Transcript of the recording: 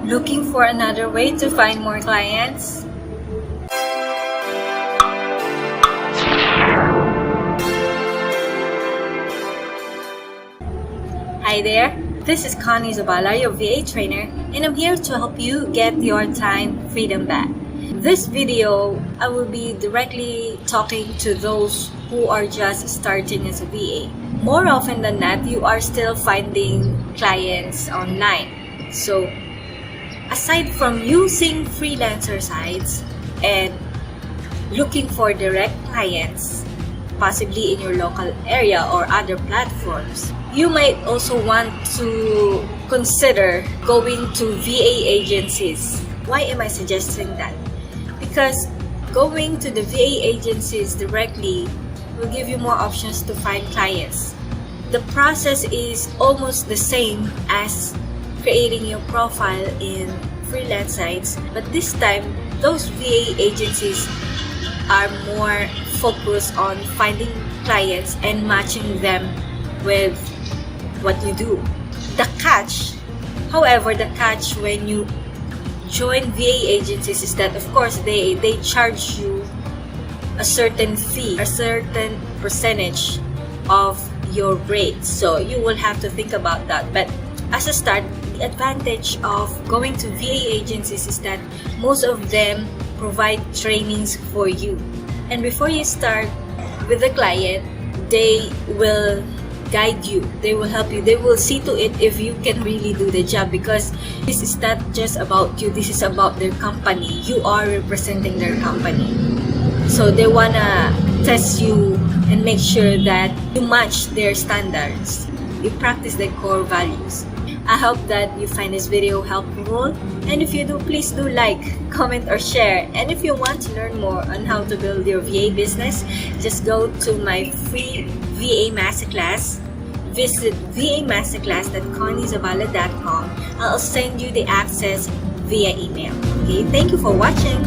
Looking for another way to find more clients? Hi there, this is Connie Zabala, your VA trainer, and I'm here to help you get your time freedom back. This video, I will be directly talking to those who are just starting as a VA. More often than not, you are still finding clients online. So, aside from using freelancer sites and looking for direct clients, possibly in your local area or other platforms, you might also want to consider going to VA agencies. Why am I suggesting that? Because going to the VA agencies directly will give you more options to find clients. The process is almost the same as creating your profile in freelance sites, but this time those VA agencies are more focused on finding clients and matching them with what you do. The catch when you join VA agencies is that, of course, they charge you a certain fee, a certain percentage of your rate. So you will have to think about that. But as a start, the advantage of going to VA agencies is that most of them provide trainings for you. And before you start with the client, they will guide you, they will help you, they will see to it if you can really do the job, because this is not just about you, this is about their company. You are representing their company. So they wanna test you and make sure that you match their standards, you practice their core values. I hope that you find this video helpful, and if you do, please do like, comment, or share. And if you want to learn more on how to build your VA business, just go to my free VA Masterclass. Visit vamasterclass.conniezabala.com. I'll send you the access via email. Okay, thank you for watching.